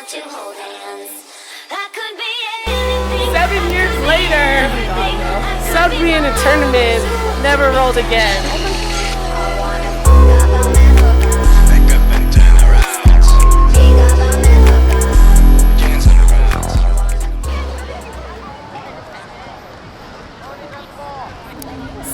7 years later, subbed me in a tournament, never rolled again.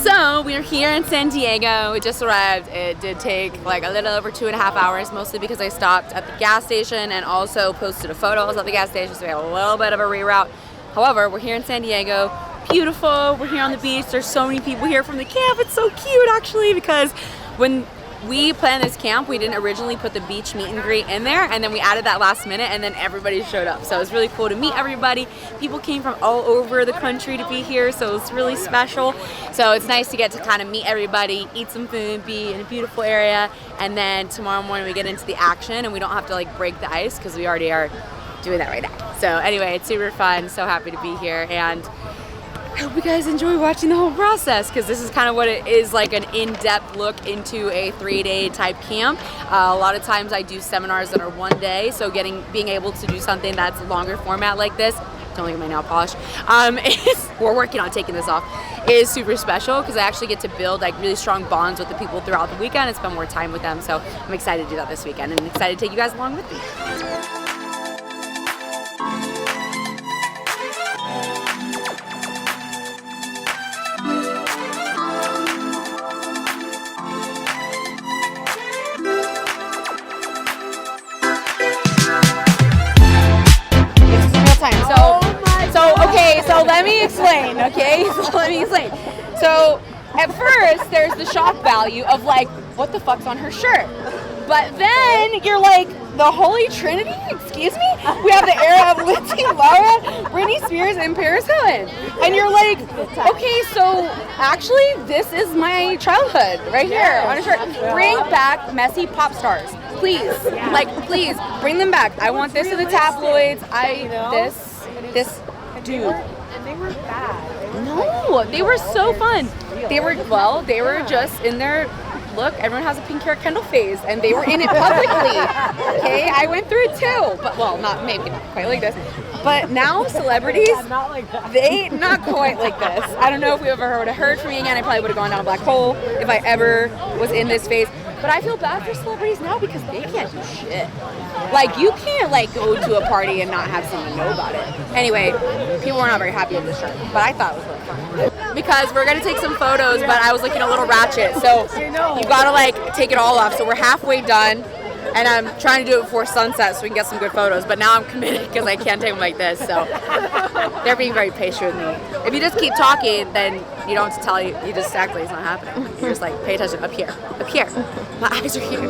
So we're here in San Diego. We just arrived. It did take like a little over 2.5 hours, mostly because I stopped at the gas station and also posted a photo. I was at the gas station, so we had a little bit of a reroute. However, we're here in San Diego. Beautiful. We're here on the beach. There's so many people here from the camp. It's so cute, actually, because when we planned this camp, we didn't originally put the beach meet and greet in there, and then we added that last minute, and then everybody showed up. So it was really cool to meet everybody. People came from all over the country to be here, so it's really special. So it's nice to get to kind of meet everybody, eat some food, be in a beautiful area, and then tomorrow morning we get into the action, and we don't have to like break the ice because we already are doing that right now. So anyway, it's super fun. So happy to be here, and I hope you guys enjoy watching the whole process, because this is kind of what it is, like an in-depth look into a 3-day type camp. A lot of times I do seminars that are 1 day, so being able to do something that's longer format like this, don't look at my nail polish, we're working on taking this off, is super special because I actually get to build like really strong bonds with the people throughout the weekend and spend more time with them. So I'm excited to do that this weekend and excited to take you guys along with me. So let me explain, okay? So at first, there's the shock value of like, what the fuck's on her shirt? But then you're like, the Holy Trinity? Excuse me? We have the era of Lindsay Lohan, Britney Spears, and Paris Hilton. And you're like, okay, so actually, this is my childhood right here on a shirt. Bring back messy pop stars. Please. Like, please, bring them back. I want this in the tabloids. This dude. And they were bad. No, they were so fun. They were just in their look. Everyone has a pink hair Kendall phase, and they were in it publicly. Okay, I went through it too, but well, not quite like this. But now celebrities, Not like that. they not quite like this. I don't know if we ever would have heard from me again. I probably would have gone down a black hole if I ever was in this phase. But I feel bad for celebrities now because they can't do shit. Like, you can't like go to a party and not have someone know about it. Anyway, people were not very happy with this shirt, but I thought it was really fun. Because we're gonna take some photos, but I was looking a little ratchet, so you gotta like take it all off. So we're halfway done, and I'm trying to do it before sunset so we can get some good photos. But now I'm committed because I can't take them like this. So they're being very patient with me. If you just keep talking, then you don't have to tell you just act like it's not happening. You're just like, pay attention up here, up here. My eyes are here.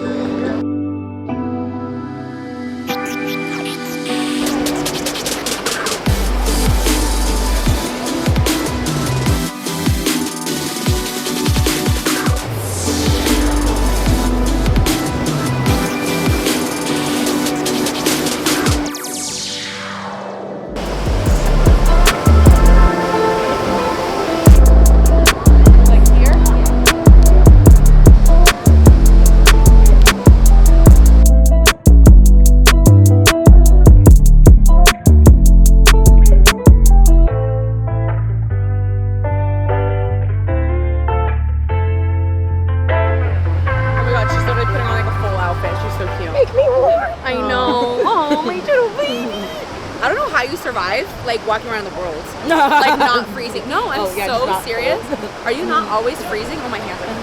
Like walking around the world, like not freezing. No, I'm so serious. Cold. Are you not always freezing? Oh, my hands are cold.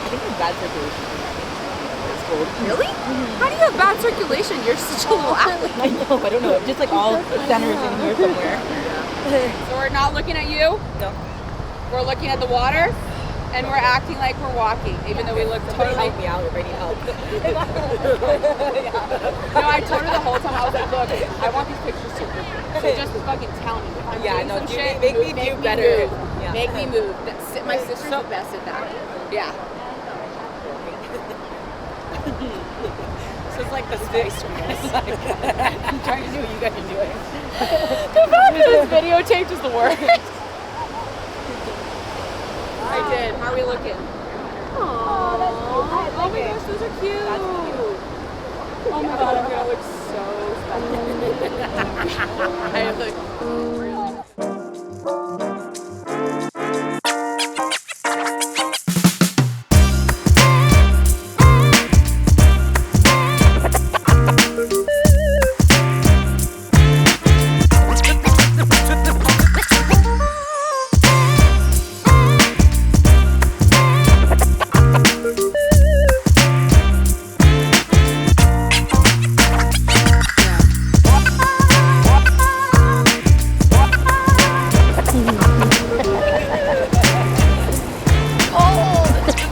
I think it's bad circulation. It's cold. Really? How do you have bad circulation? You're such a little athlete. I know. I don't know. Just like all centers in here somewhere. So we're not looking at you. No. We're looking at the water, and we're acting like we're walking, even though we look totally. Help me out if I need help. No, I told her the whole time. I was like, look, I want these pictures too. So just fucking tell me. If I'm doing some shit, make me do better. Yeah. Make me move. My sister's the best at that. Yeah. So it's like the spice from this. I'm trying to do what you guys are doing. The fact that it's videotaped is the worst. I did. How are we looking? Oh, that's cute. Oh my gosh, those are cute. Oh my god, I'm gonna look so special. I look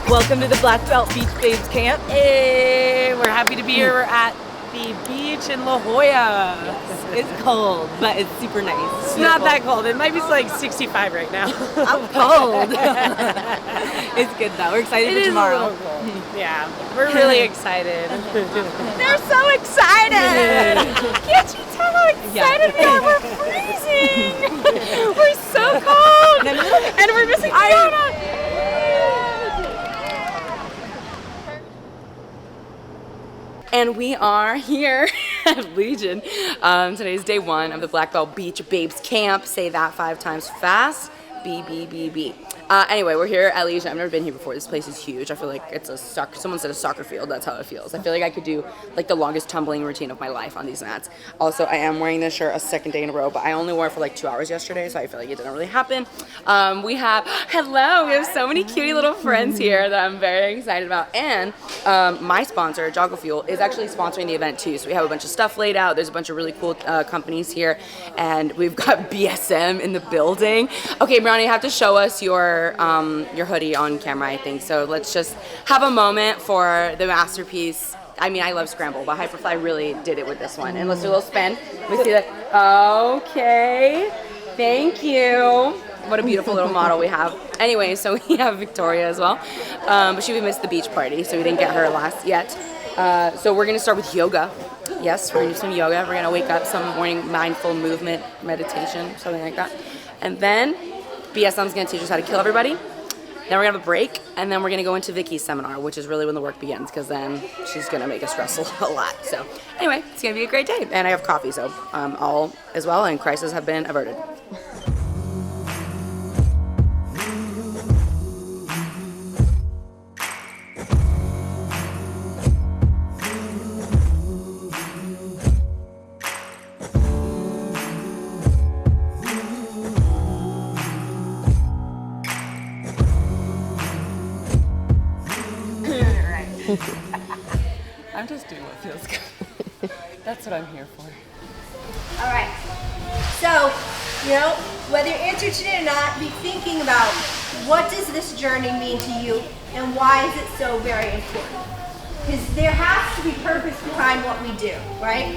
Welcome to the Black Belt Beach Babes Camp. Hey, we're happy to be here. We're at the beach in La Jolla. It's cold, but it's super nice. It's not that cold. It might be like 65 right now. I'm cold. It's good though. We're excited It for is tomorrow. a little cold. Yeah, we're really excited. They're so excited! Can't you tell how excited we are? We're freezing! We're so cold! And we're missing Fiona! And we are here at Legion. Today's day 1 of the Black Belt Beach Babes Camp. Say that 5 times fast. B. Anyway, we're here at Legion. I've never been here before. This place is huge. I feel like it's a someone said a soccer field. That's how it feels. I feel like I could do like the longest tumbling routine of my life on these mats. Also, I am wearing this shirt a second day in a row, but I only wore it for like 2 hours yesterday, so I feel like it didn't really happen. We have so many cutie little friends here that I'm very excited about. And my sponsor, Joggle Fuel, is actually sponsoring the event too. So we have a bunch of stuff laid out. There's a bunch of really cool companies here, and we've got BSM in the building. Okay, Brianna, you have to show us your hoodie on camera, I think. So let's just have a moment for the masterpiece. I mean, I love Scramble, but Hyperfly really did it with this one. And let's do a little spin. We see that. Okay. Thank you. What a beautiful little model we have. Anyway, so we have Victoria as well. But we missed the beach party, so we didn't get her last yet. So we're going to start with yoga. Yes, we're going to do some yoga. We're going to wake up some morning mindful movement, meditation, something like that. And then BSM's going to teach us how to kill everybody. Then we're going to have a break, and then we're going to go into Vicky's seminar, which is really when the work begins, because then she's going to make us wrestle a lot. So anyway, it's going to be a great day. And I have coffee, so all is well, and crises have been averted. I'm just doing what feels good. That's what I'm here for. All right. So, whether you're interested or not, be thinking about what does this journey mean to you and why is it so very important? Because there has to be purpose behind what we do, right?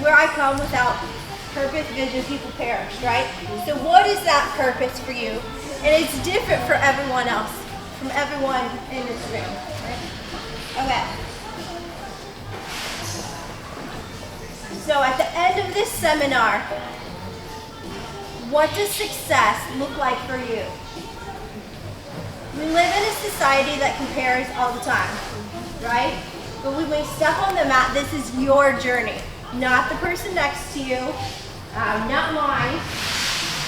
Where I come, without purpose, vision, people perish, right? So what is that purpose for you? And it's different for everyone else, from everyone in this room, right? Okay. So at the end of this seminar, what does success look like for you? We live in a society that compares all the time, right? But when we step on the mat, this is your journey, not the person next to you, not mine,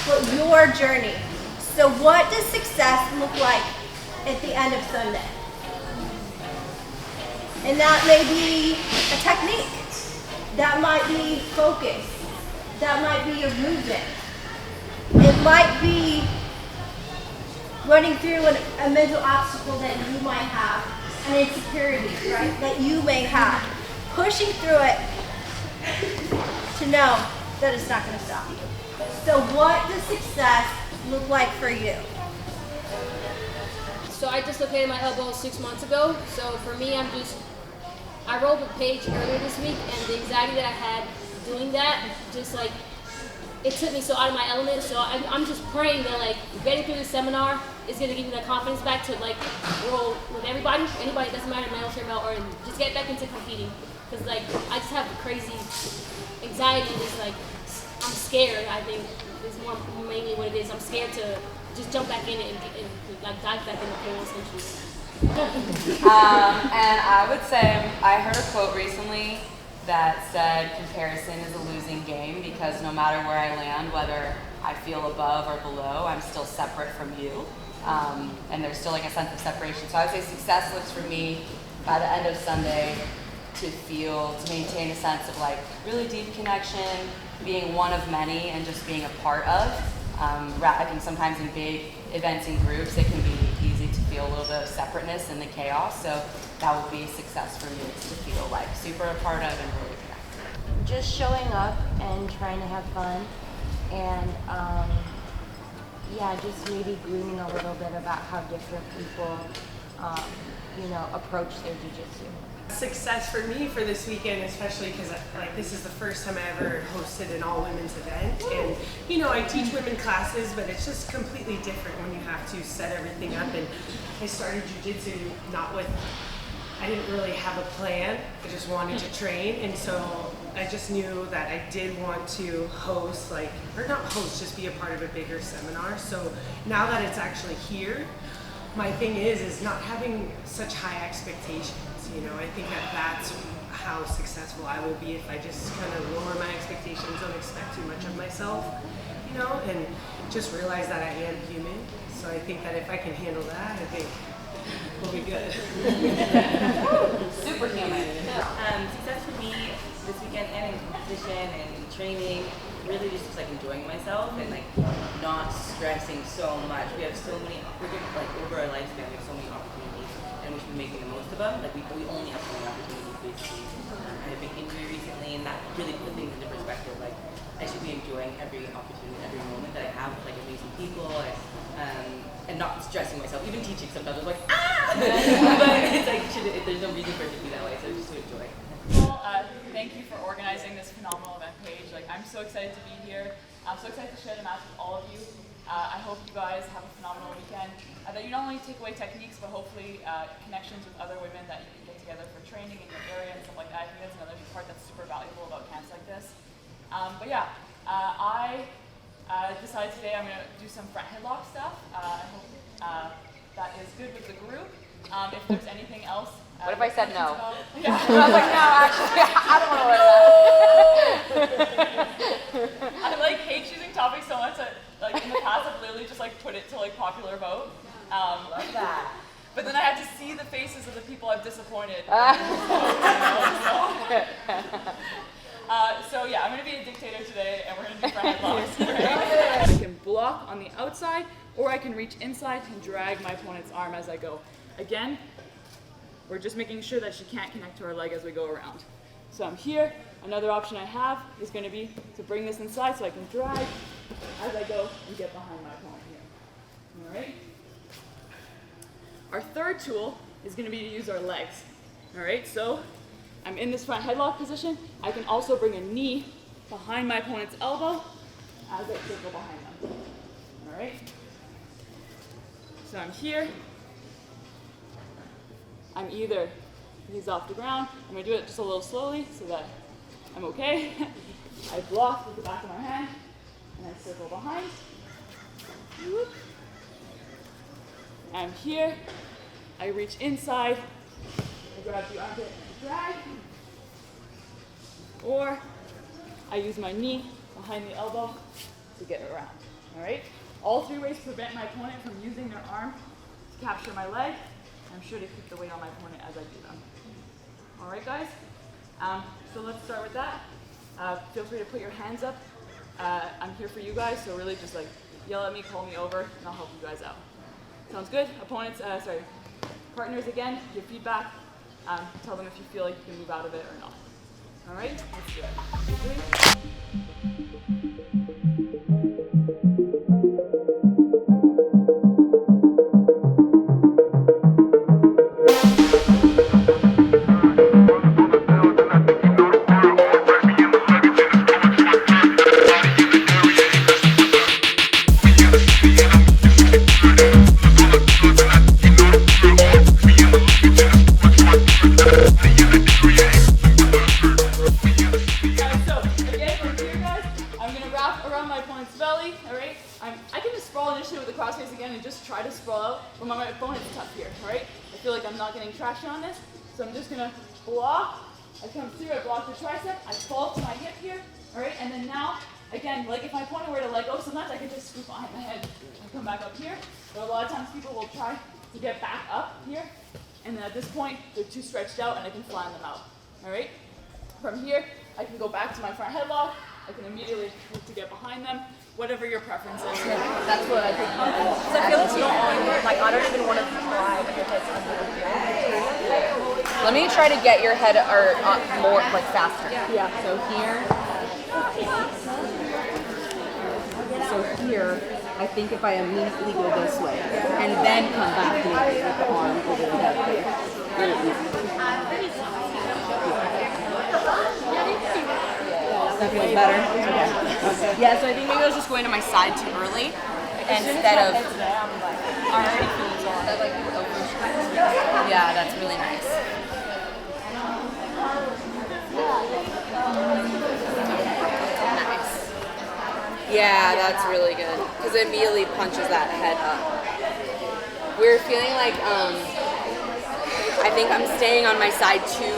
but your journey. So what does success look like at the end of Sunday? And that may be a technique. That might be focus. That might be your movement. It might be running through a mental obstacle that you might have, an insecurity, right, that you may have. Pushing through it to know that it's not going to stop you. So what does success look like for you? So I dislocated my elbow 6 months ago. So for me, I rolled with Paige earlier this week, and the anxiety that I had doing that, just like, it took me so out of my element. So I'm just praying that like getting through the seminar is gonna give me that confidence back to like roll with everybody, doesn't matter, male, female, or just get back into competing. Cause like I just have crazy anxiety, and it's like I'm scared. I think is more mainly what it is. I'm scared to just jump back in and like dive back in the pool essentially. And I would say I heard a quote recently that said comparison is a losing game because no matter where I land, whether I feel above or below, I'm still separate from you. And there's still like a sense of separation. So I would say success looks for me by the end of Sunday to maintain a sense of like really deep connection, being one of many and just being a part of. I think sometimes in big events and groups, it can be easy to feel a little bit of separateness in the chaos. So that would be success for me, is to feel like super a part of and really connected. Just showing up and trying to have fun, and yeah, just maybe gleaning a little bit about how different people, approach their jiu-jitsu. Success for me for this weekend, especially because like this is the first time I ever hosted an all women's event, and I teach women classes, but it's just completely different when you have to set everything up. And I started jiu-jitsu I didn't really have a plan. I just wanted to train, and so I just knew that I did want to host, just be a part of a bigger seminar. So now that it's actually here, my thing is not having such high expectations. I think that's how successful I will be if I just kind of lower my expectations, don't expect too much of myself, and just realize that I am human. So I think that if I can handle that, I think we'll be good. Superhuman. Success for me this weekend and in competition and training really just was like enjoying myself and like not stressing so much. We have so many, over our lifespan, we have so many opportunities and we should be making the most of them. Like we only have so many opportunities basically. I had a big injury recently and that really put things into perspective. Like I should be enjoying every opportunity, every moment that I have with like amazing people and not stressing myself. Even teaching sometimes I'm like, ah! But it's like, there's no reason for it to be that way, so just to enjoy. Well, thank you for organizing this phenomenal event, Paige. I'm so excited to be here. I'm so excited to share the match with all of you. I hope you guys have a phenomenal weekend. That you not only take away techniques, but hopefully connections with other women that you can get together for training in your area and stuff like that. I think that's another part that's super valuable about camps like this. But yeah, I decided today I'm going to do some front headlock stuff. I hope that is good with the group. If there's anything else. What if I said no? Yeah. I was like, no, actually, I don't want to learn that. I hate choosing topics so much that in the past I've literally just put it to popular vote. Love that. But then I had to see the faces of the people I've disappointed. So yeah, I'm going to be a dictator today and we're going to do front headlocks. Right? I can block on the outside or I can reach inside and drag my opponent's arm as I go. Again, we're just making sure that she can't connect to her leg as we go around. So I'm here. Another option I have is going to be to bring this inside so I can drag as I go and get behind my opponent here. All right? Our third tool is going to be to use our legs. All right? So I'm in this front headlock position. I can also bring a knee behind my opponent's elbow as I circle behind them. All right? So I'm here. I'm either knees off the ground. I'm going to do it just a little slowly so that I'm okay. I block with the back of my hand and I circle behind. Whoop. I'm here. I reach inside. I grab the armpit and drag. Or I use my knee behind the elbow to get around. All right? All three ways prevent my opponent from using their arm to capture my leg. I'm sure to keep the weight on my opponent as I do them. All right, guys? So let's start with that. Feel free to put your hands up. I'm here for you guys, so really just yell at me, call me over, and I'll help you guys out. Sounds good? Opponents, partners again, give feedback. Tell them if you feel like you can move out of it or not. All right, let's do it. So I'm just gonna block I come through, I block the tricep, I fall to my hip here, all right? And then now, again, like if my opponent were to let go, sometimes I can just scoop behind my head and come back up here. But a lot of times people will try to get back up here, and then at this point, they're too stretched out and I can flatten them out, all right? From here, I can go back to my front headlock, I can immediately look to get behind them, whatever your preference is. That's what I think. Because I feel it's so on, like I don't even want to try with your head under the ground. Let me try to get your head or more like faster. Yeah. So here, I think if I immediately go this way and then come back maybe with the arm over the head. Really easy. That feels better. Okay. Yeah, so I think maybe I was just going to my side too early instead of. Yeah, that's really nice. Nice. Yeah, that's really good because it immediately punches that head up. We're feeling like I think I'm staying on my side too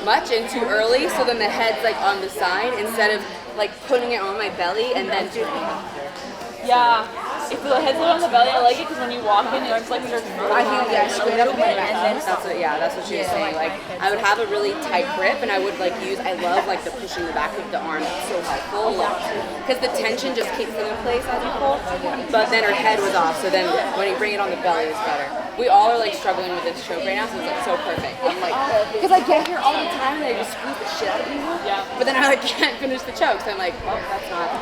much and too early, so then the head's like on the side instead of like putting it on my belly and then doing it. Yeah. If the head's on the belly, I like it because when you walk in, it's like you're I think straight up bit, and then that's what she was saying. Like I would have a really tight grip, and I would like use. I love like the pushing the back of the arm. It's so helpful because the tension just keeps it in place as you pull. But then her head was off, so then when you bring it on the belly, it's better. We all are like struggling with this choke right now, so it's like so perfect. I'm like, because I get here all the time and I just squeeze the shit out of people. Yeah. But then I like can't finish the choke, so I'm like, well, that's not.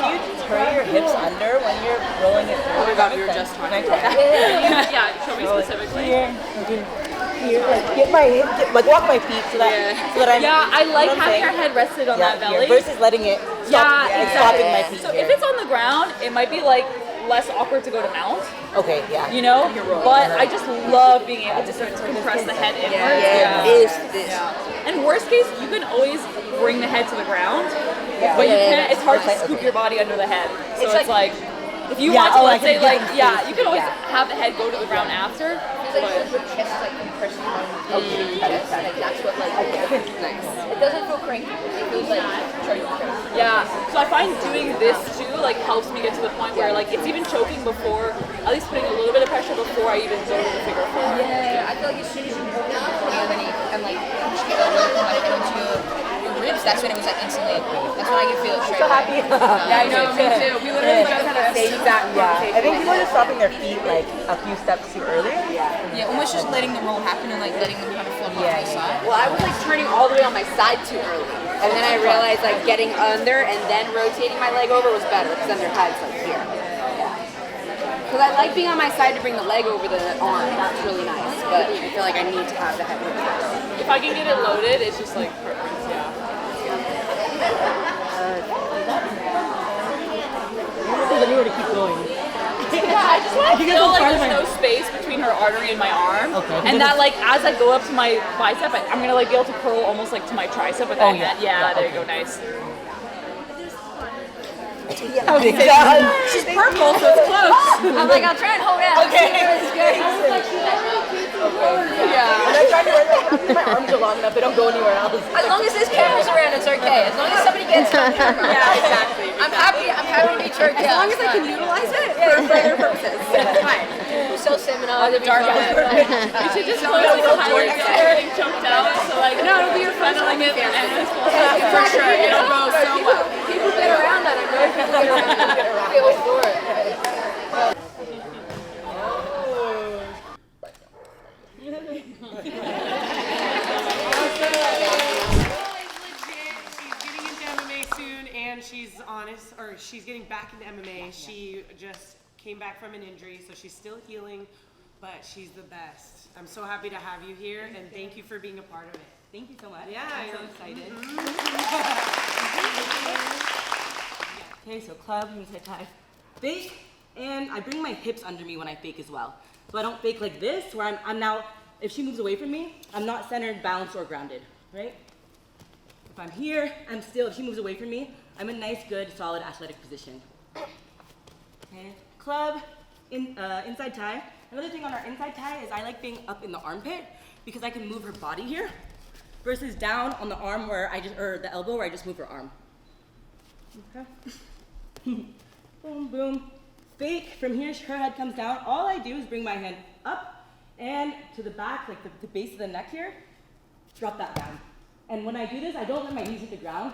Do you turn your hips under when you're rolling it through? Oh my god, we were just talking about that. Yeah, show me specifically. Here, like walk my feet so that I'm. Yeah, I like having your head rested on that belly. Versus letting it stop, stopping my feet. So here. if it's on the ground, it might be like less awkward to go to mount. Okay, yeah. You know, but I just love being able to sort of compress the head inwards. Yeah. And worst case, you can always bring the head to the ground, but you can't. It's hard to scoop your body under the head. So it's like if you want to, let's say, like, you can always have the head go to the ground after. It's like your chest is like compressing on your chest. Like that's what like nice. It doesn't feel cranky. It feels like trying to cranky. Yeah. So I find doing this too like helps me get to the point where like it's even choking before, at least putting a little bit of pressure before I even go to the figure four. Yeah. I feel like as soon as you hold down the body and like push the elbow like into your ribs, that's when it was like instantly. That's when I can feel it straight. So happy. Yeah, I know. Me too. We literally just had a same exact conversation. I think people are just stopping their feet like a few steps too early. Yeah, almost just letting the roll happen and like letting them kind of float on the side. Well, I was like turning all the way on my side too early, and then I realized like getting under and then rotating my leg over was better because then their head's like here. Because I like being on my side to bring the leg over the arm. That's really nice, but I feel like I need to have the head move first. If I can get it loaded, it's just like perfect. Yeah. Anywhere to keep going. Yeah, I just want to feel like there's no space between her artery and my arm. Okay. And that like as I go up to my bicep, I'm gonna like be able to curl almost like to my tricep with that hand. Yeah, there you go, nice. She's purple, so it's close. I'm like, I'll try and hold out. Okay. Yeah. And I'm trying to wear my arms are long enough, they don't go anywhere else. As long as there's cameras around, it's okay. As long as somebody gets on camera. Yeah, exactly. I'm happy to be jerked out. As long as I can utilize it for further purposes. It's fine. We'll sell seminars, the dark web. You should just post like a highlight of getting choked out. So like, no, it'll be your friend like it. For sure, it'll go so well. People get around that. I know people get around. Feel for it. She's getting back into MMA. She just came back from an injury, so she's still healing, but she's the best. I'm so happy to have you here, and thank you for being a part of it. Thank you so much. Yeah, I'm so excited. Okay, so club, knees high tie. Fake, and I bring my hips under me when I fake as well. So I don't fake like this, where I'm now, if she moves away from me, I'm not centered, balanced, or grounded, right? If I'm here, I'm still, if she moves away from me, I'm in a nice, good, solid, athletic position. Okay, club, inside tie. Another thing on our inside tie is I like being up in the armpit because I can move her body here versus down on the arm where or the elbow where I just move her arm. Okay. Boom, boom. Fake, from here, her head comes down. All I do is bring my hand up and to the back, like the base of the neck here, drop that down. And when I do this, I don't let my knees hit the ground.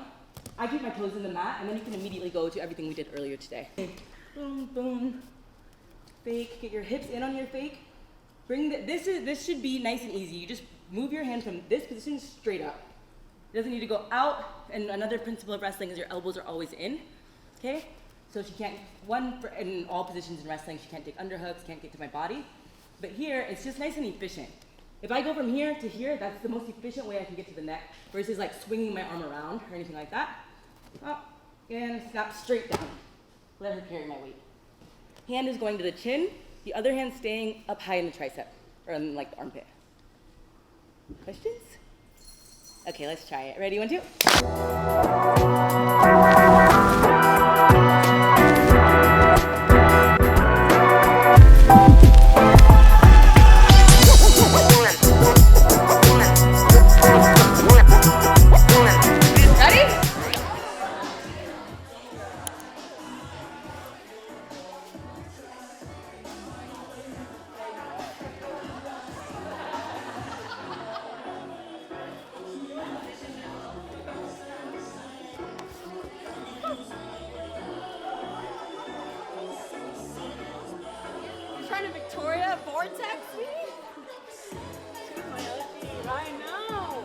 I keep my toes in the mat, and then you can immediately go to everything we did earlier today. Boom, boom. Fake, get your hips in on your fake. This should be nice and easy. You just move your hand from this position straight up. It doesn't need to go out, and another principle of wrestling is your elbows are always in, okay? So she can't, in all positions in wrestling, she can't take underhooks, can't get to my body. But here, it's just nice and efficient. If I go from here to here, that's the most efficient way I can get to the neck, versus like swinging my arm around or anything like that. Up, and snap straight down. Let her carry my weight. Hand is going to the chin, the other hand staying up high in the tricep, or in like the armpit. Questions? Okay, let's try it. Ready, 1, 2. Trying to Victoria vortex me? I know.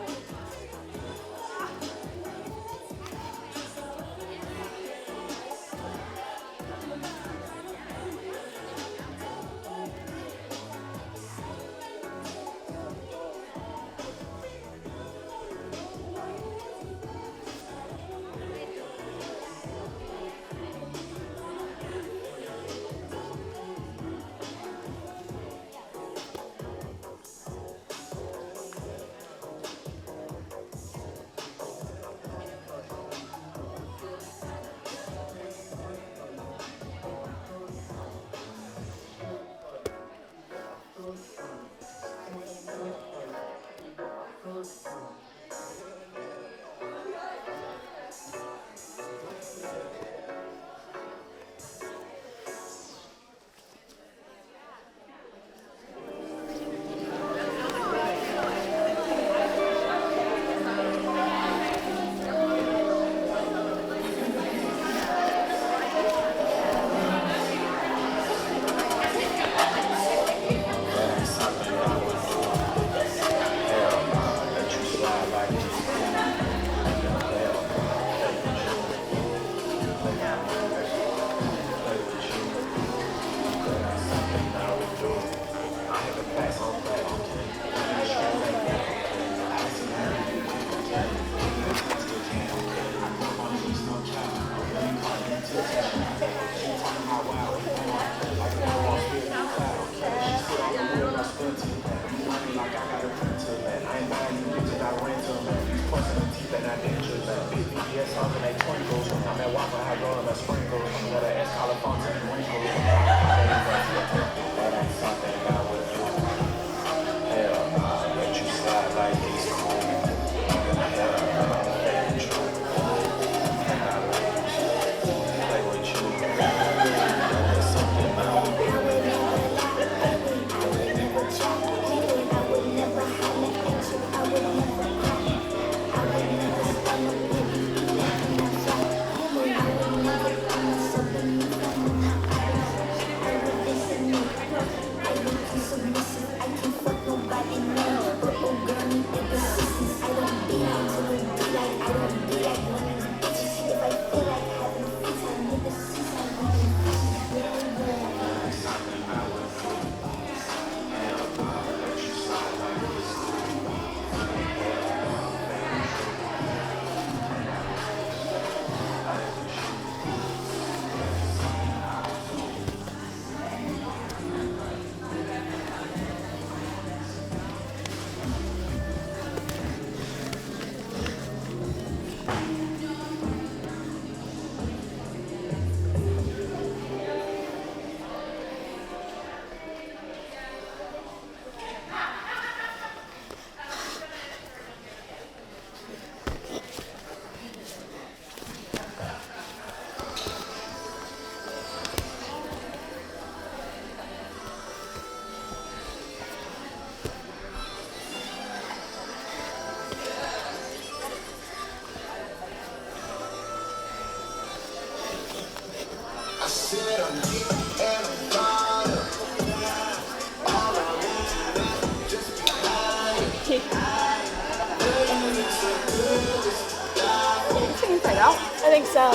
it out? I think so.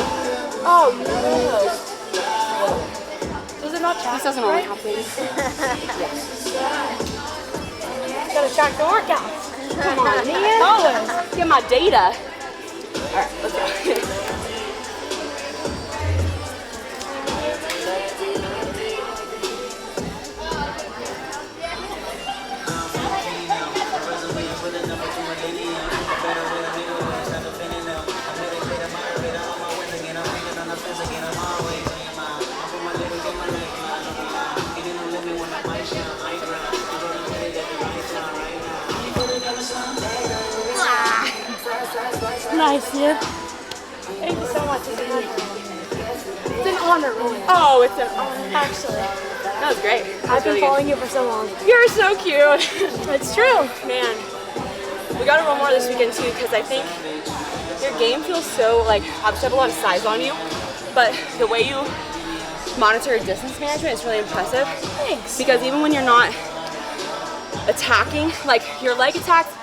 Oh, no. Does it not track? This doesn't only happen. Gotta track the workouts. Come on, man. Always. Get my data. All right, let's go. Nice, dude. Thank you so much. It's an honor, really. Oh, it's an honor. Actually, That was great. I've been following you for so long. You're so cute. It's true. Man, we gotta run more this weekend too because I think your game feels so like obviously have a lot of size on you, but the way you monitor your distance management is really impressive. Thanks. Because even when you're not attacking, like your leg attacks,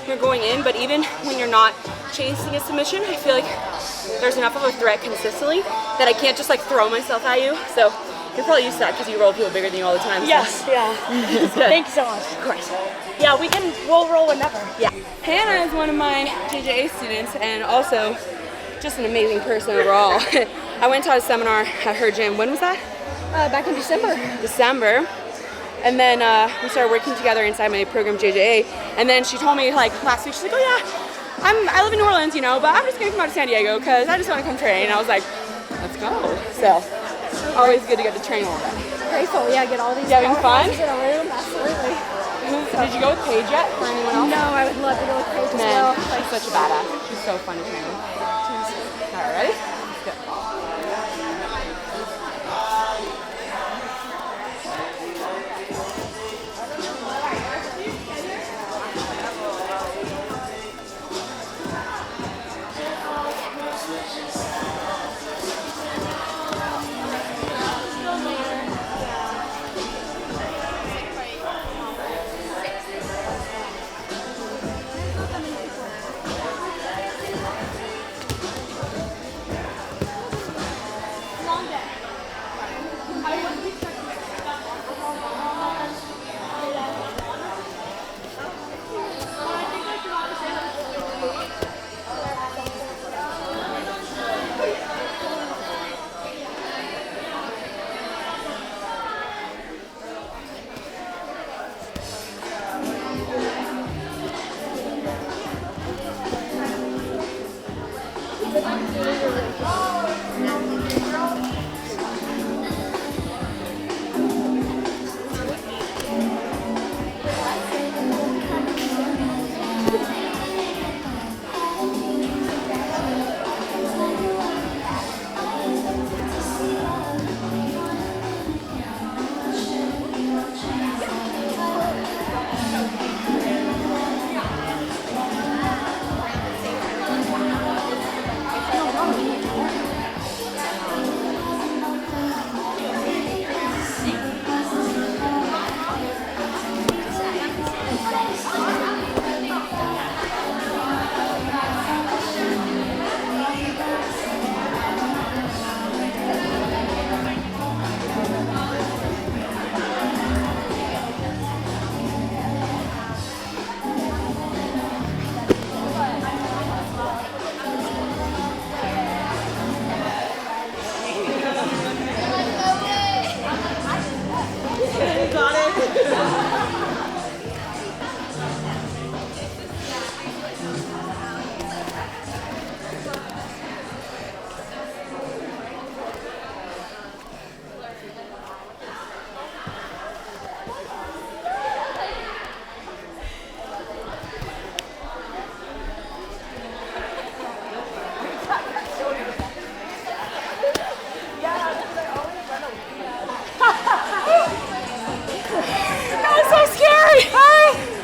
you're going in, but even when you're not chasing a submission, I feel like there's enough of a threat consistently that I can't just like throw myself at you. So you're probably used to that because you roll people bigger than you all the time. So. Yes, yeah. Thank you so much. Of course. Yeah, we'll roll whenever. Yeah. Hannah is one of my JJA students and also just an amazing person overall. I went to a seminar at her gym. When was that? Back in December. December. And then we started working together inside my program, JJA. And then she told me like last week, she's like, oh yeah, I live in New Orleans, you know, but I'm just gonna come out to San Diego because I just want to come train. And I was like, let's go. So always good to get to train a little bit. Grateful, yeah, get all these You having fun? powerhouses in a room, absolutely. Did you go with Paige yet or anyone else? No, I would love to go with Paige as Man, well. she's such a badass. She's so fun to train with. All right, ready? Let's go.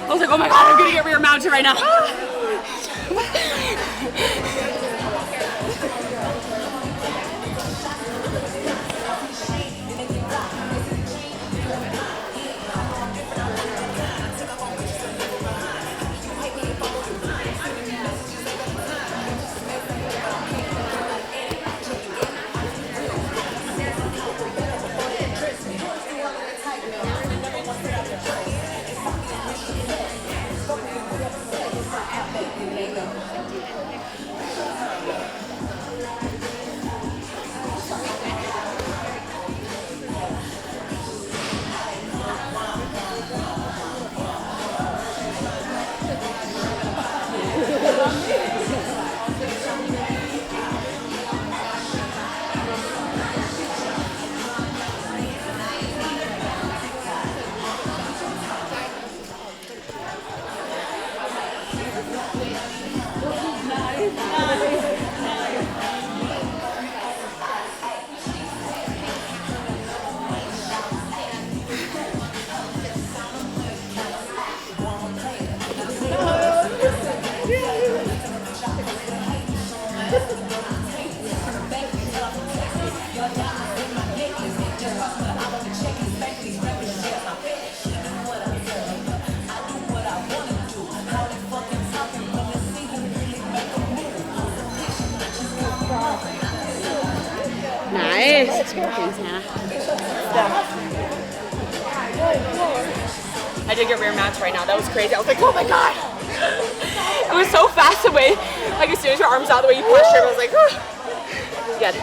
I was like, oh my God, I'm gonna get rear mounted right now. is. Thanks, Hannah. I did get rear mats right now. That was crazy. I was like, oh my god. It was so fast away. Like as soon as your arms out the way you pushed her, I was like, oh. Good.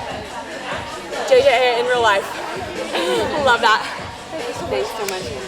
JJ in real life. Love that. Thanks so much.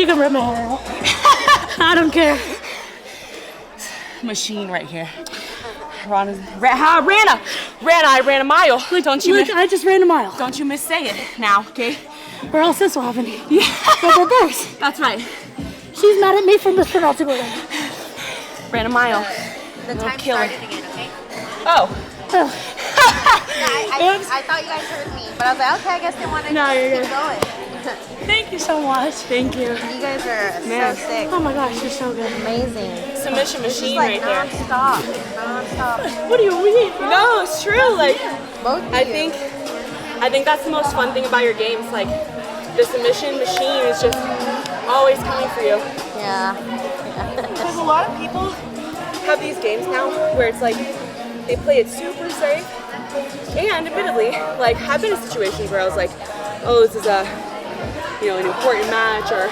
You can rip my hair out. I don't care. Machine right here. Rana, I ran a mile. Don't you? Look, I just ran a mile. Don't you missay it now, okay? Or else this will happen. Yeah. But reverse. That's right. She's mad at me for mispronouncing her name. Ran a mile. The time killer. started again, okay? Oh. I thought you guys heard me, but I was like, okay, I guess they want to keep going. Thank you so much. Thank you. You guys are Man. so sick. Oh my gosh, you're so good. Amazing. Submission This is machine like right there. non-stop. Non-stop. What do you mean? No, it's true. Like, Both of I you. think that's the most fun thing about your games. Like, the submission machine is just always coming for you. Yeah. Because a lot of people have these games now where it's like they play it super safe. And admittedly, like I've been in situations where I was like, oh, this is a an important match, or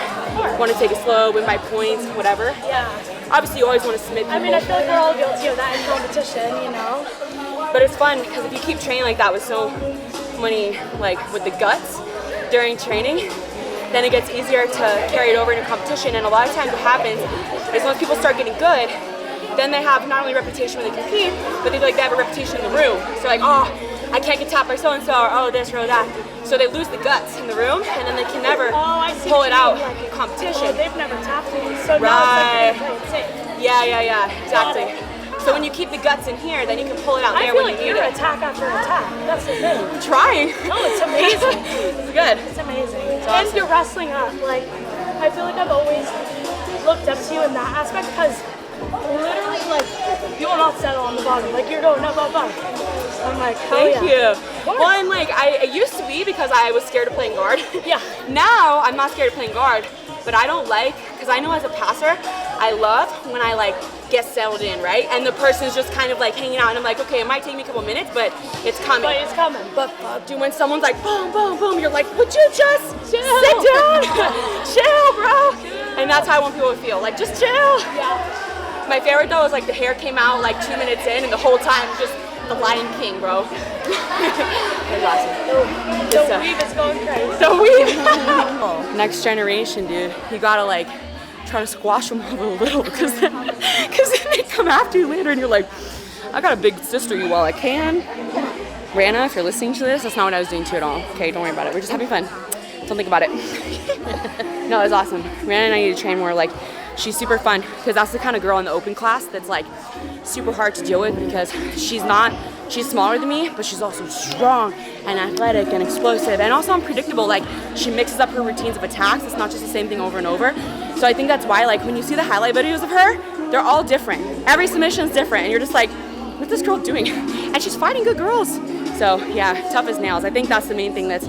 want to take it slow, win by points, whatever. Yeah. Obviously, you always want to submit people. I mean, I feel like we're all guilty of that in competition, you know? But it's fun because if you keep training like that with so many, like with the guts during training, then it gets easier to carry it over into competition. And a lot of times what happens is once people start getting good, then they have not only a reputation when they compete, but they have a reputation in the room. So like, oh, I can't get tapped by so-and-so, or oh, this or that. So they lose the guts in the room, and then they can never pull it out in competition. Oh, they've never tapped me, so right. now it's like they play it safe. Yeah, exactly. So when you keep the guts in here, then you can pull it out there when you need it. I feel like you're attack after attack. That's the thing. I'm trying. Oh, it's amazing. It's good. It's amazing. It's awesome. And you're wrestling up. Like, I feel like I've always looked up to you in that aspect because literally, like, you will not settle on the bottom. Like, you're going up. I'm like, thank you. Well, and like, I used to be because I was scared of playing guard. Yeah. Now I'm not scared of playing guard, but I don't like, because I know as a passer, I love when I like get settled in, right? And the person's just kind of like hanging out, and I'm like, okay, it might take me a couple minutes, but it's coming. But fuck, dude, when someone's like, boom, boom, boom, you're like, would you just sit down? Chill, bro. And that's how I want people to feel, like, just chill. Yeah. My favorite though is like the hair came out like 2 minutes in, and the whole time just the Lion King, bro. It's awesome. The weave is going crazy. The weave. Next generation, dude. You gotta like try to squash them a little, because then they come after you later, and you're like, I got a big sister you while I can. Rana, if you're listening to this, that's not what I was doing to you at all. Okay, don't worry about it. We're just having fun. Don't think about it. No, it was awesome. Rana and I need to train more. Like, she's super fun, because that's the kind of girl in the open class that's like super hard to deal with, because she's smaller than me, but she's also strong and athletic and explosive and also unpredictable. Like, she mixes up her routines of attacks. It's not just the same thing over and over. So I think that's why, like, when you see the highlight videos of her, they're all different. Every submission's different, and you're just like, what's this girl doing? And she's fighting good girls. So yeah, tough as nails. I think that's the main thing that's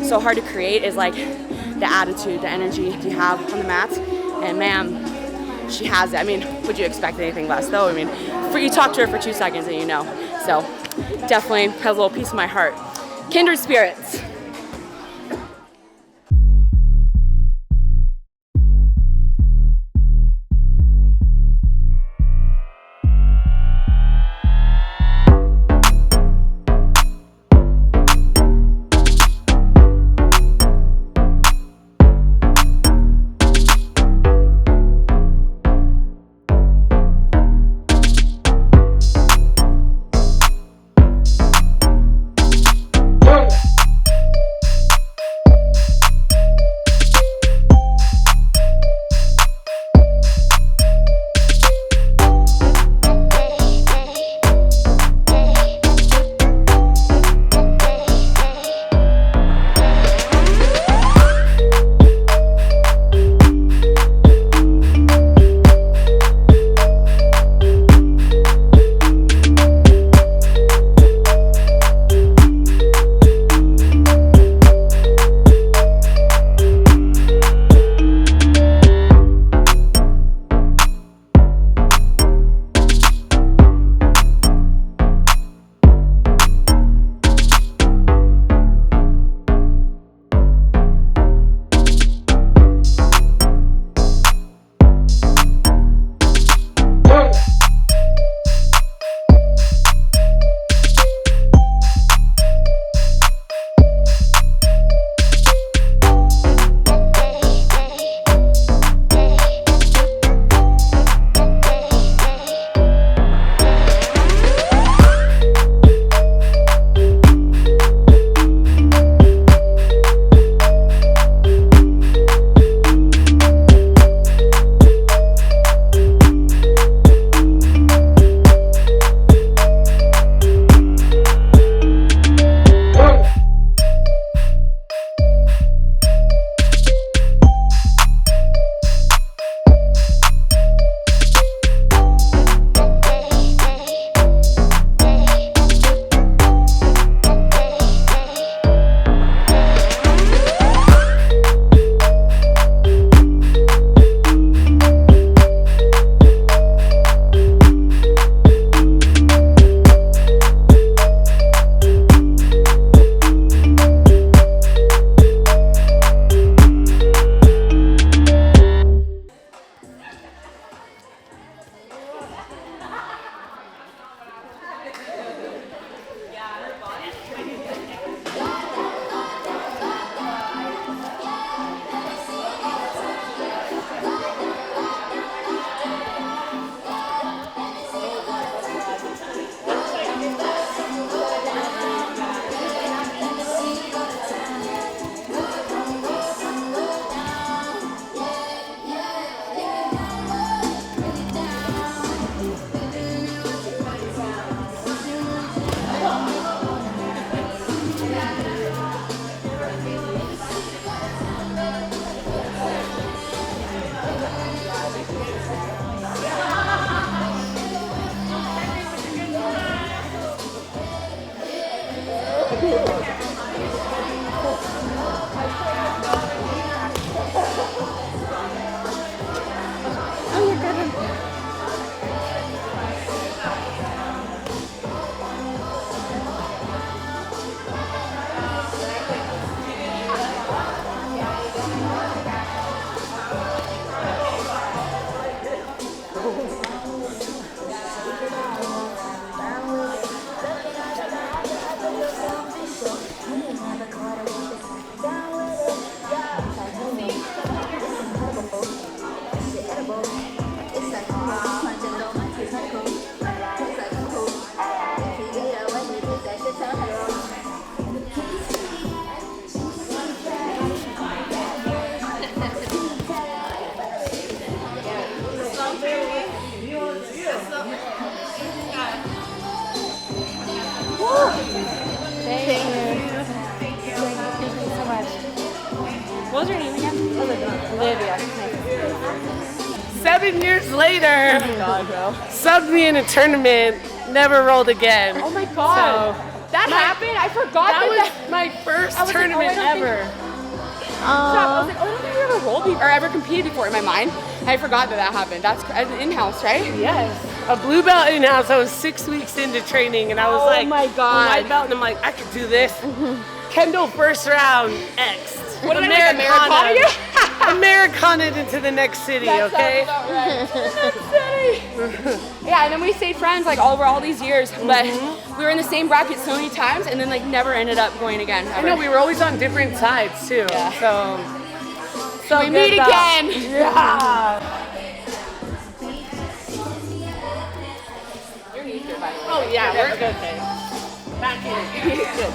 so hard to create, is like the attitude, the energy you have on the mat. And man, she has it. I mean, would you expect anything less though? I mean, you talk to her for 2 seconds and you know. So definitely has a little piece of my heart. Kindred spirits. What was your name again? Olivia. 7 years later, subbed me in a tournament, never rolled again. Oh my god. So, that happened? I forgot that was my first tournament ever. I was like, oh, I don't think we ever rolled before, or ever competed before in my mind. I forgot that happened. That's in-house, right? Yes. A blue belt in-house. I was 6 weeks into training, and I was like, my god, white belt, and I'm like, I could do this. Kendall first round X. What did I do? Americana'd into the next city, okay? That's about right. Next city. Yeah, and then we stayed friends like over all these years, but we were in the same bracket so many times, and then like never ended up going again. Ever. I know, we were always on different sides too. Yeah. So we meet again. Yeah. Your knees good, by the way. Oh yeah, we're good. Back in. Good.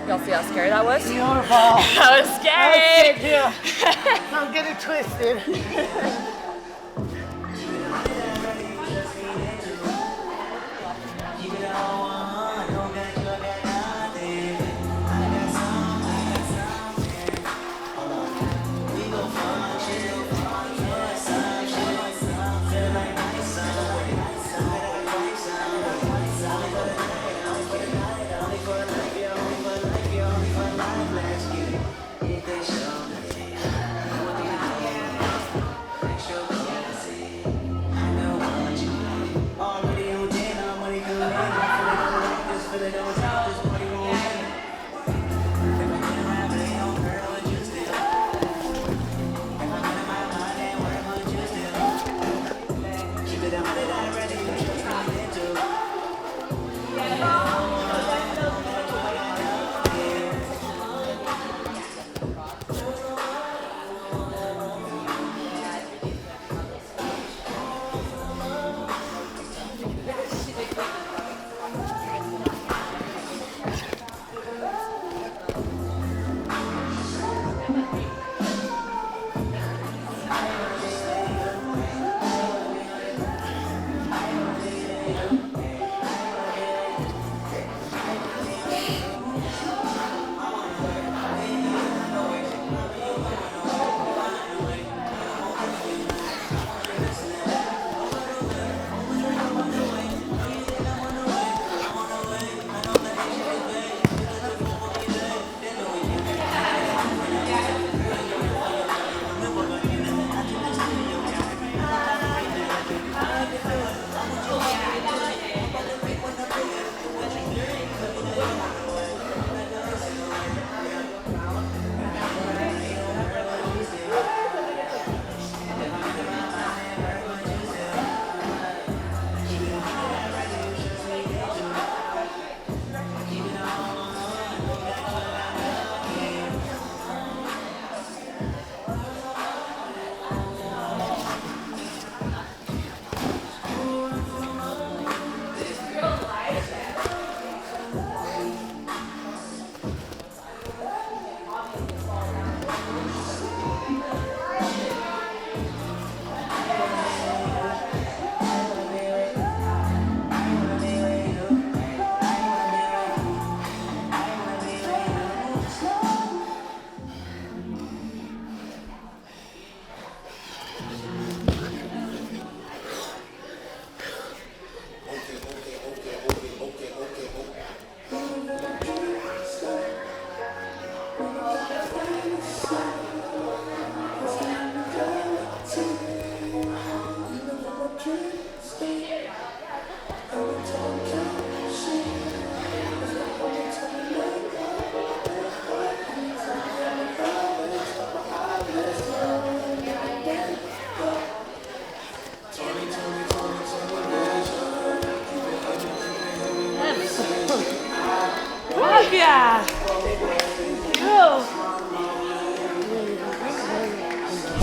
Y'all see how scary that was? Beautiful. That was scary. Don't get it twisted.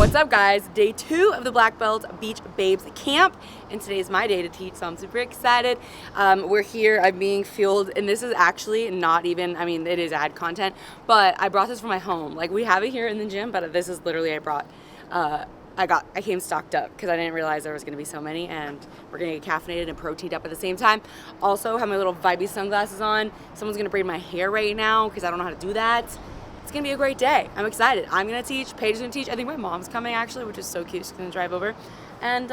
What's up, guys? Day 2 of the Black Belt Beach Babes Camp, and today is my day to teach, so I'm super excited. We're here, I'm being fueled, and this is actually not even, I mean, it is ad content, but I brought this from my home. Like, we have it here in the gym, but this is literally, I came stocked up because I didn't realize there was gonna be so many, and we're gonna get caffeinated and proteined up at the same time. Also, have my little vibey sunglasses on. Someone's gonna braid my hair right now because I don't know how to do that. It's gonna be a great day. I'm excited. I'm gonna teach, Paige is gonna teach. I think my mom's coming actually, which is so cute. She's gonna drive over. And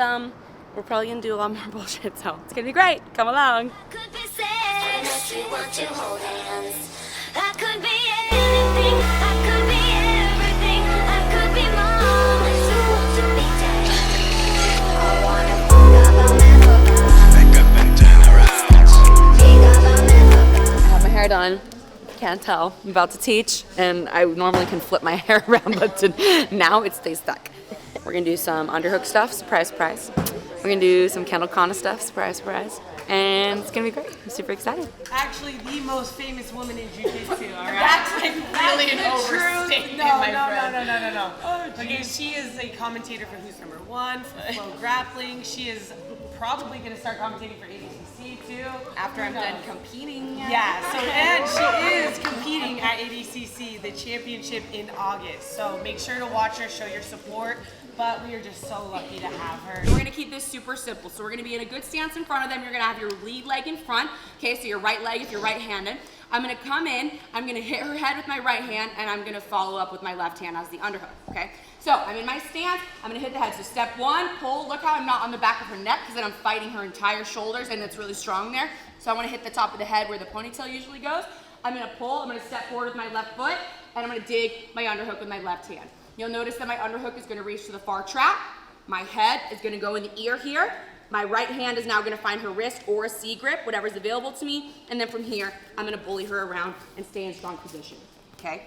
we're probably gonna do a lot more bullshit, so it's gonna be great. Come along. Could be sex, you want to hold hands. That could be anything, that could be everything, that could be mom. You want to be dead. I wanna fuck about me. Back up and turn around. I have my hair done. Can't tell. I'm about to teach, and I normally can flip my hair around, but now it stays stuck. We're gonna do some underhook stuff, surprise, surprise. We're gonna do some Kendall Kana stuff, surprise, surprise. And it's gonna be great. I'm super excited. Actually, the most famous woman in jiu-jitsu, all right? That's like really an overstatement, my friend. No. Okay, she is a commentator for Who's Number One, for Flow Grappling. She is probably gonna start commentating for ADCC too. After I'm done competing. Yeah, so and she is competing at ADCC, the championship in August. So make sure to watch her, show your support. But we are just so lucky to have her. We're gonna keep this super simple. So we're gonna be in a good stance in front of them. You're gonna have your lead leg in front. Okay, so your right leg if you're right-handed. I'm gonna come in, I'm gonna hit her head with my right hand, and I'm gonna follow up with my left hand as the underhook, okay? So I'm in my stance, I'm gonna hit the head. So step 1, pull, look how I'm not on the back of her neck, because then I'm fighting her entire shoulders, and it's really strong there. So I wanna hit the top of the head where the ponytail usually goes. I'm gonna pull, I'm gonna step forward with my left foot, and I'm gonna dig my underhook with my left hand. You'll notice that my underhook is gonna reach to the far trap. My head is gonna go in the ear here. My right hand is now gonna find her wrist or a C grip, whatever's available to me. And then from here, I'm gonna bully her around and stay in strong position, okay?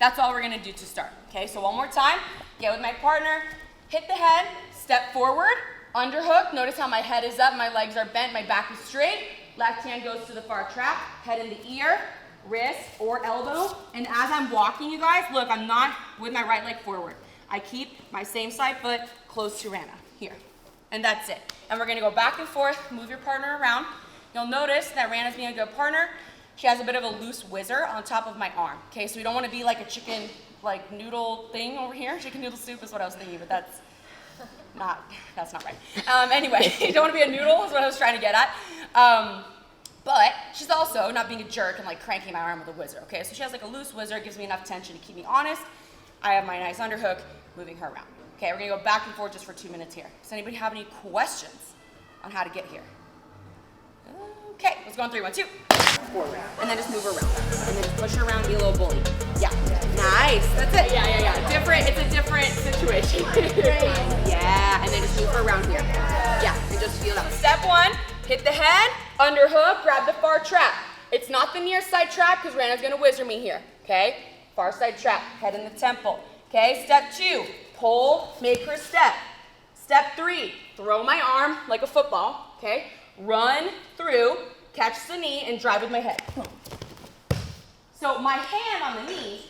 That's all we're gonna do to start, okay? So one more time, get with my partner, hit the head, step forward, underhook. Notice how my head is up, my legs are bent, my back is straight. Left hand goes to the far trap, head in the ear, wrist or elbow, and as I'm walking, you guys, look, I'm not with my right leg forward. I keep my same side foot close to Rana, here, and that's it. And we're gonna go back and forth, move your partner around. You'll notice that Rana's being a good partner. She has a bit of a loose whizzer on top of my arm, okay? So we don't wanna be like a chicken, like noodle thing over here. Chicken noodle soup is what I was thinking, but that's not right. Anyway, you don't wanna be a noodle is what I was trying to get at. But she's also not being a jerk and like cranking my arm with a whizzer, okay? So she has like a loose whizzer, it gives me enough tension to keep me honest. I have my nice underhook, moving her around. Okay, we're gonna go back and forth just for 2 minutes here. Does anybody have any questions on how to get here? Okay, let's go on 3, 1, 2. Forward, and then just move her around. And then just push her around, be a little bully. Yeah, nice, that's it. Yeah. It's a different situation. Yeah, and then just move her around here. Yeah, and just feel that. Step 1, hit the head, underhook, grab the far trap. It's not the near side trap because Rana's gonna whizzer me here, okay? Far side trap, head in the temple. Okay, step 2, pull, make her step. Step 3, throw my arm like a football, okay? Run through, catch the knee, and drive with my head. So my hand on the knee,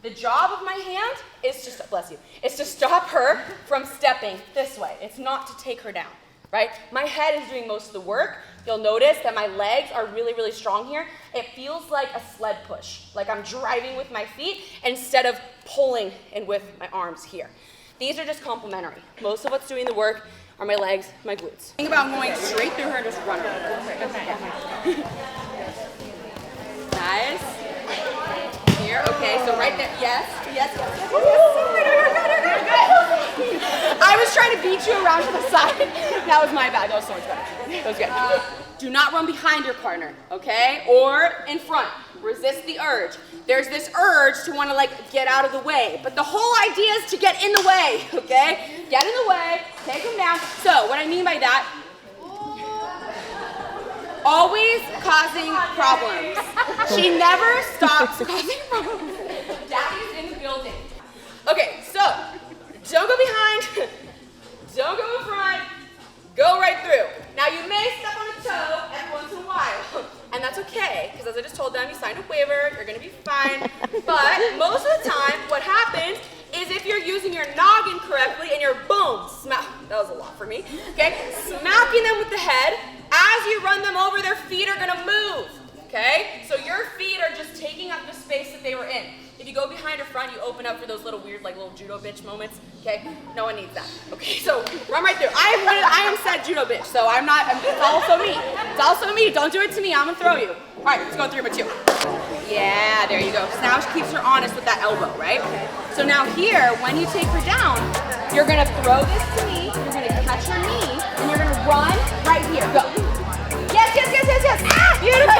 the job of my hand is to, bless you, is to stop her from stepping this way. It's not to take her down, right? My head is doing most of the work. You'll notice that my legs are really, really strong here. It feels like a sled push, like I'm driving with my feet instead of pulling in with my arms here. These are just complementary. Most of what's doing the work are my legs, my glutes. Think about going straight through her and just run her. Okay. Nice. Here, okay, so right there, yes. I was trying to beat you around to the side. That was my bad, that was so much better. That was good. Do not run behind your partner, okay? Or in front, resist the urge. There's this urge to wanna like get out of the way, but the whole idea is to get in the way, okay? Get in the way, take them down. So what I mean by that, always causing problems. She never stops causing problems. Daddy's in the building. Okay, so don't go behind, don't go in front, go right through. Now you may step on a toe every once in a while, and that's okay, because as I just told them, you signed a waiver, you're gonna be fine. But most of the time, what happens is if you're using your noggin correctly and you're boom, smack, that was a lot for me, okay? Smacking them with the head. As you run them over, their feet are gonna move, okay? So your feet are just taking up the space that they were in. If you go behind or front, you open up for those little weird, like little judo bitch moments, okay? No one needs that, okay? So run right through. I am said judo bitch, so it's also me. It's also me, don't do it to me, I'm gonna throw you. All right, let's go 3 by 2. Yeah, there you go. So now she keeps her honest with that elbow, right? So now here, when you take her down, you're gonna throw this to me, you're gonna catch her knee, and you're gonna run right here, go. Yes. Ah, beautiful,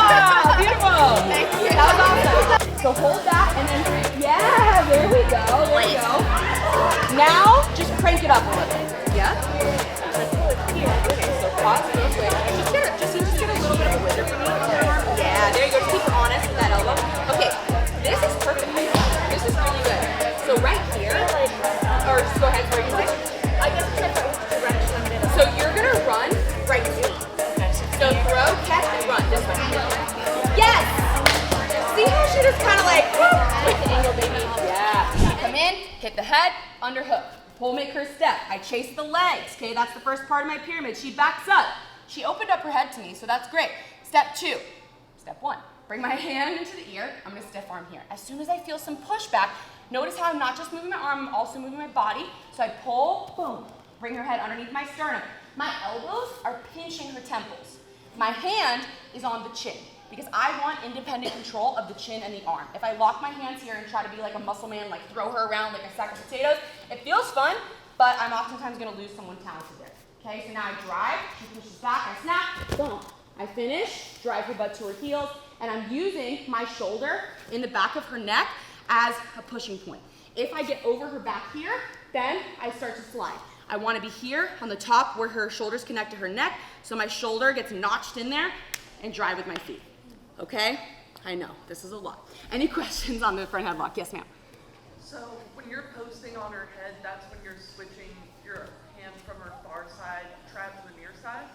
beautiful. Thank you. That was awesome. So hold that, and then, yeah, there we go. Now, just crank it up a little. Yeah? Okay, so pause real quick. Just get a little bit of a wizard from me. Yeah, there you go. Just keep it honest with that elbow. Okay, this is perfect. This is really good. So right here, or just go ahead, where you say? I guess direction I'm in. So you're gonna run right here. So throw, catch, and run this way. Yes! See how she just kind of like the angle, baby? Yeah. Come in, hit the head, underhook. Pull, make her step. I chase the legs, okay? That's the first part of my pyramid. She backs up. She opened up her head to me, so that's great. Step 2. Step 1. Bring my hand into the ear. I'm gonna stiff arm here. As soon as I feel some pushback, notice how I'm not just moving my arm, I'm also moving my body. So I pull, boom, bring her head underneath my sternum. My elbows are pinching her temples. My hand is on the chin because I want independent control of the chin and the arm. If I lock my hands here and try to be like a muscle man, like throw her around like a sack of potatoes, it feels fun, but I'm oftentimes gonna lose someone talented there. Okay, so now I drive, she pushes back, I snap, boom. I finish, drive her butt to her heels, and I'm using my shoulder in the back of her neck as a pushing point. If I get over her back here, then I start to slide. I want to be here on the top where her shoulders connect to her neck, so my shoulder gets notched in there and drive with my feet. Okay? I know, this is a lot. Any questions on the front headlock? Yes, ma'am. So when you're posting on her head, that's when you're switching your hand from her far side trap to the near side?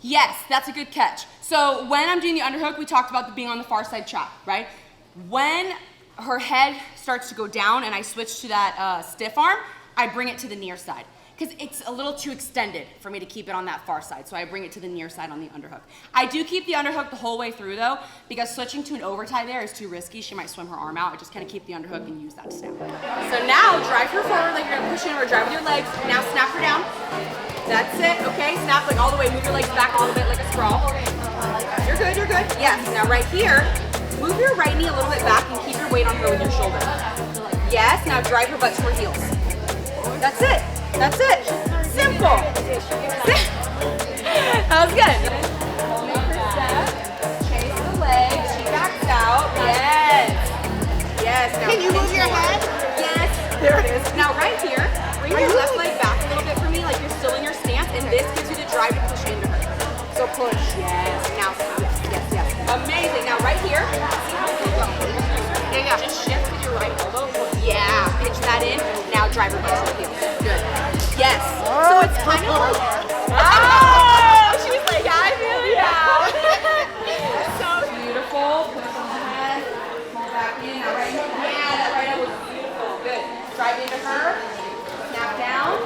Yes, that's a good catch. So when I'm doing the underhook, we talked about being on the far side trap, right? When her head starts to go down and I switch to that stiff arm, I bring it to the near side. Because it's a little too extended for me to keep it on that far side, so I bring it to the near side on the underhook. I do keep the underhook the whole way through though, because switching to an overtie there is too risky. She might swim her arm out. I just kind of keep the underhook and use that to snap. So now drive her forward like you're gonna push in or drive with your legs. Now snap her down. That's it, okay? Snap like all the way, move your legs back a little bit like a sprawl. You're good, you're good. Yes, now right here, move your right knee a little bit back and keep your weight on her with your shoulder. Yes, now drive her butt to her heels. That's it. That's it. Simple. That was good. Make her step. Chase the leg. She backs out. Yes. Yes. Now Can you move your head? Yes. There it is. Now right here, bring your left leg back a little bit for me, like you're still in your stance, and this gives you the drive to push into her. So push. Yes. Now stop. Yes. Amazing. Now right here, see how you go. Yeah. Just shift with your right elbow. Yeah. Pitch that in. Now drive her butt to the heels. Good. Yes. So it's kind of like, she was like, I feel it now. So beautiful. Push on the head. Pull back in. Now right, that right elbow was beautiful. Good. Drive into her. Snap down.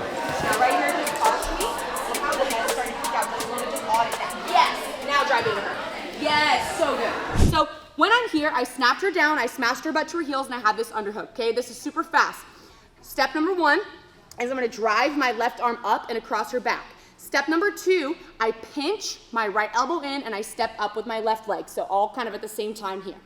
Now right here, just touch me. See how the head is starting to kick out. Just want to just audit that. Yes. Now drive into her. Yes. So good. So when I'm here, I snapped her down. I smashed her butt to her heels, and I have this underhook. Okay. This is super fast. Step number 1. is I'm gonna drive my left arm up and across her back. Step number 2, I pinch my right elbow in and I step up with my left leg. So all kind of at the same time here.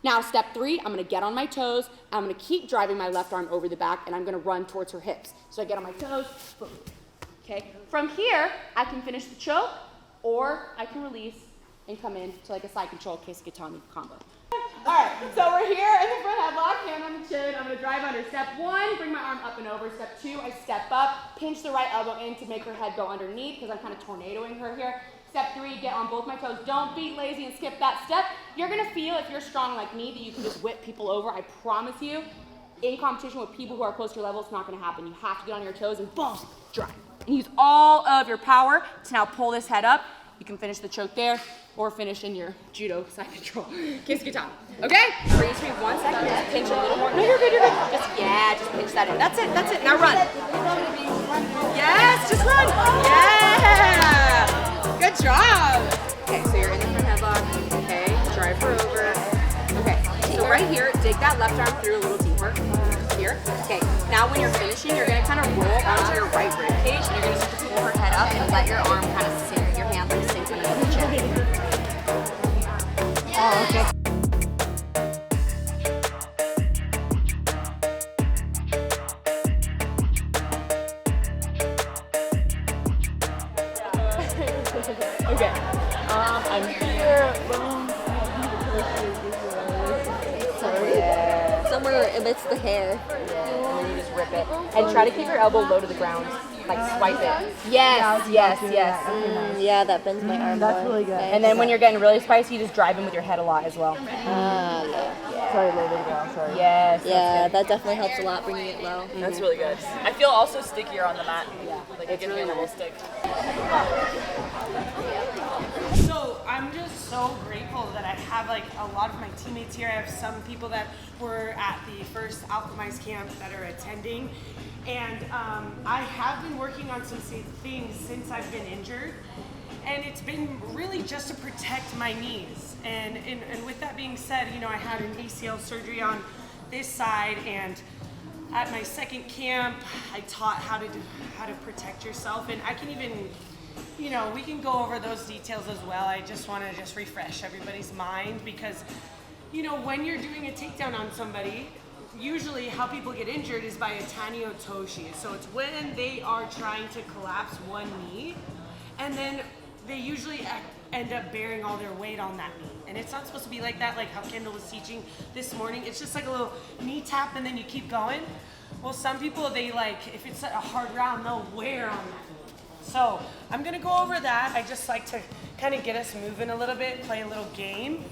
Now step 3, I'm gonna get on my toes. I'm gonna keep driving my left arm over the back and I'm gonna run towards her hips. So I get on my toes, boom. Okay, from here, I can finish the choke or I can release and come in to like a side control case Katami combo. All right, so we're here in the front headlock, hand on the chin. I'm gonna drive under. Step 1, bring my arm up and over. Step 2, I step up, pinch the right elbow in to make her head go underneath because I'm kind of tornadoing her here. Step 3, get on both my toes. Don't be lazy and skip that step. You're gonna feel, if you're strong like me, that you can just whip people over. I promise you, in competition with people who are close to your level, it's not gonna happen. You have to get on your toes and boom, drive. And use all of your power to now pull this head up. You can finish the choke there. or finish in your judo side control. Kiss guitar. Okay? Freeze for 1 second. Just pinch a little more. No, you're good, you're good. Just pinch that in. That's it, that's it. Now run. Yes, just run. Yeah. Good job. Okay, so you're in the front headlock. Okay, drive her over. Okay, so right here, dig that left arm through a little deeper. Here. Okay, now when you're finishing, you're gonna kind of roll onto your right rib cage, and you're gonna start to pull her head up and let your arm kind of sink, your hand like sink underneath the chin. Oh, okay. Okay. I'm here. Somewhere amidst the hair. And then you just rip it. And try to keep your elbow low to the ground. Like swipe it. Yes. Yeah, that bends my arm. That's really good. And then when you're getting really spicy, you just drive in with your head a lot as well. Sorry, low to the ground. Sorry. Yes. Yeah, that definitely helps a lot bringing it low. That's really good. I feel also stickier on the mat. Yeah, like it gives me a little stick. So I'm just so grateful that I have like a lot of my teammates here. I have some people that were at the first Alchemized camp that are attending. And I have been working on some things since I've been injured. And it's been really just to protect my knees. And with that being said, you know, I had an ACL surgery on this side, and at my second camp, I taught how to protect yourself. And I can even, you know, we can go over those details as well. I just want to just refresh everybody's mind because, you know, when you're doing a takedown on somebody, usually how people get injured is by a taniotoshi. So it's when they are trying to collapse one knee, and then they usually end up bearing all their weight on that knee. And it's not supposed to be like that, like how Kendall was teaching this morning. It's just like a little knee tap and then you keep going. Well, some people, they like, if it's a hard round, they'll wear on that knee. So I'm gonna go over that. I just like to kind of get us moving a little bit, play a little game.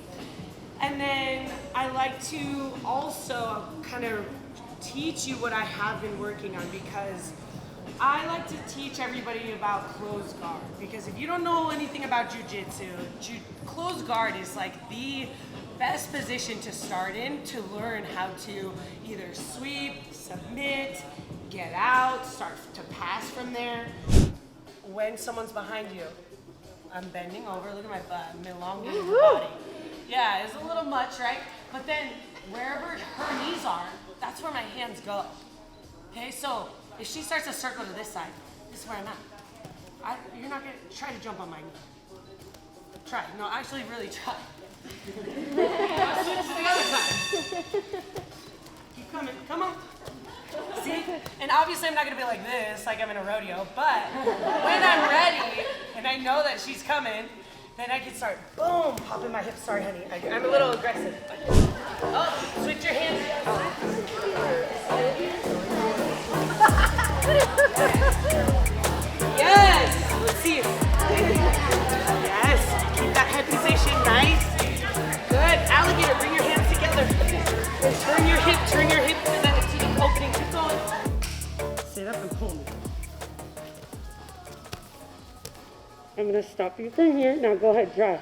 And then I like to also kind of teach you what I have been working on, because I like to teach everybody about closed guard, because if you don't know anything about jiu-jitsu, closed guard is like the best position to start in to learn how to either sweep, submit, get out, start to pass from there. When someone's behind you, I'm bending over, look at my butt, I'm elongating the body. Yeah, it's a little much, right? But then wherever her knees are, that's where my hands go. Okay, so if she starts to circle to this side, this is where I'm at. You're not gonna try to jump on my knee. Try, no, actually really try. Now switch to the other side. Keep coming, come on. See? And obviously I'm not gonna be like this, like I'm in a rodeo, but when I'm ready and I know that she's coming, then I can start, boom, popping my hips. Sorry, honey, I'm a little aggressive. Oh, switch your hands. Yes, let's see. Yes, keep that head position nice. Good, alligator, bring your hands together. Turn your hip to the opening. Keep going. Sit up and pull me. I'm gonna stop you from here. Now go ahead, try.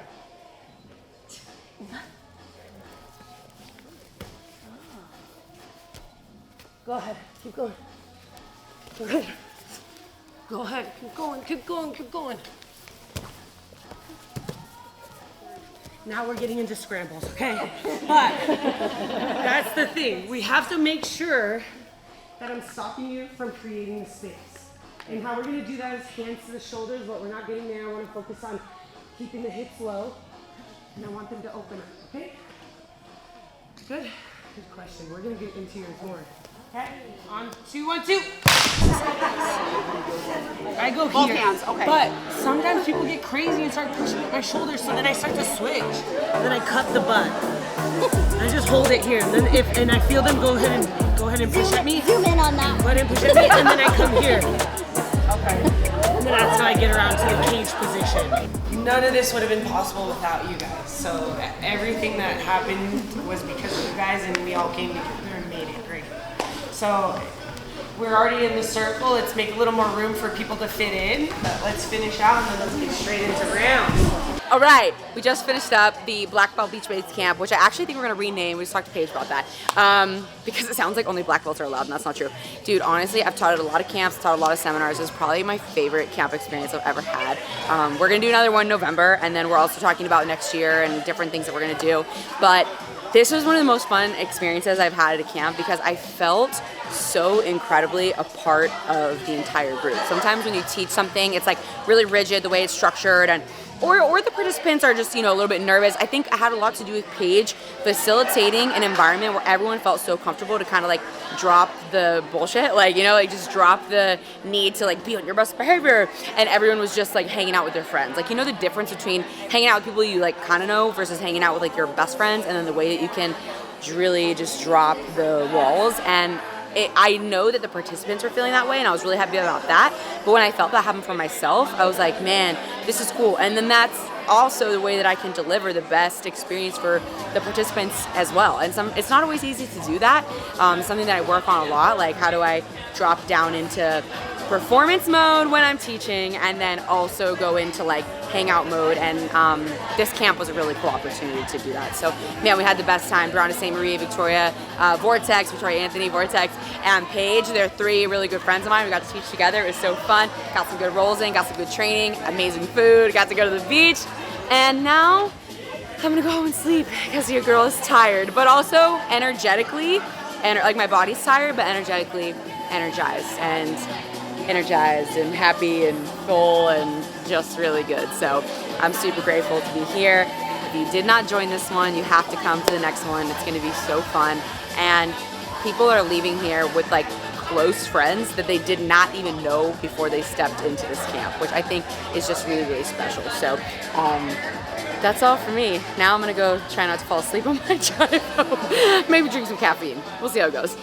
Go ahead, keep going. Go ahead. Go ahead, keep going, keep going, keep going. Now we're getting into scrambles, okay? But that's the thing. We have to make sure that I'm stopping you from creating the space. And how we're gonna do that is hands to the shoulders, but we're not getting there. I wanna focus on keeping the hips low, and I want them to open up, okay? Good, good question. We're gonna get into yours more. Okay, on 2, 1, 2. I go Both here. hands, okay. But sometimes people get crazy and start pushing at my shoulders, so then I start to switch. And then I cut the butt. I just hold it here. And then and I feel them go ahead and push at me. Zoom in on that. Go ahead and push at me, and then I come here. Okay. And then that's how I get around to the cage position. None of this would have been possible without you guys. So everything that happened was because of you guys, and we all came together and made it great. So we're already in the circle. Let's make a little more room for people to fit in. But let's finish out, and then let's get straight into rounds. All right, we just finished up the Black Belt Beach Base Camp, which I actually think we're gonna rename. We just talked to Paige about that because it sounds like only black belts are allowed, and that's not true. Dude, honestly, I've taught at a lot of camps, taught a lot of seminars. It's probably my favorite camp experience I've ever had. We're gonna do another one in November, and then we're also talking about next year and different things that we're gonna do. But this was one of the most fun experiences I've had at a camp because I felt so incredibly a part of the entire group. Sometimes when you teach something, it's like really rigid the way it's structured, and or the participants are just, you know, a little bit nervous. I think I had a lot to do with Paige facilitating an environment where everyone felt so comfortable to kind of like drop the bullshit, like, you know, like just drop the need to like be on your best behavior, and everyone was just like hanging out with their friends. Like, you know, the difference between hanging out with people you like kind of know versus hanging out with like your best friends, and then the way that you can really just drop the walls. And I know that the participants were feeling that way, and I was really happy about that. But when I felt that happen for myself, I was like, man, this is cool. And then that's also the way that I can deliver the best experience for the participants as well. And it's not always easy to do that. Something that I work on a lot, like how do I drop down into performance mode when I'm teaching, and then also go into like hangout mode. And this camp was a really cool opportunity to do that. So man, we had the best time. Brianna, Ste-Marie, Victoria Vortex, Victoria Anthony Vortex, and Paige. They're three really good friends of mine. We got to teach together. It was so fun. Got some good rolls in, got some good training, amazing food, got to go to the beach. And now I'm gonna go home and sleep because your girl is tired, but also energetically, and like my body's tired, but energetically energized and happy and full and just really good. So I'm super grateful to be here. If you did not join this one, you have to come to the next one. It's gonna be so fun. And people are leaving here with like close friends that they did not even know before they stepped into this camp, which I think is just really, really special. So that's all for me. Now I'm gonna go try not to fall asleep on my drive home. Maybe drink some caffeine. We'll see how it goes.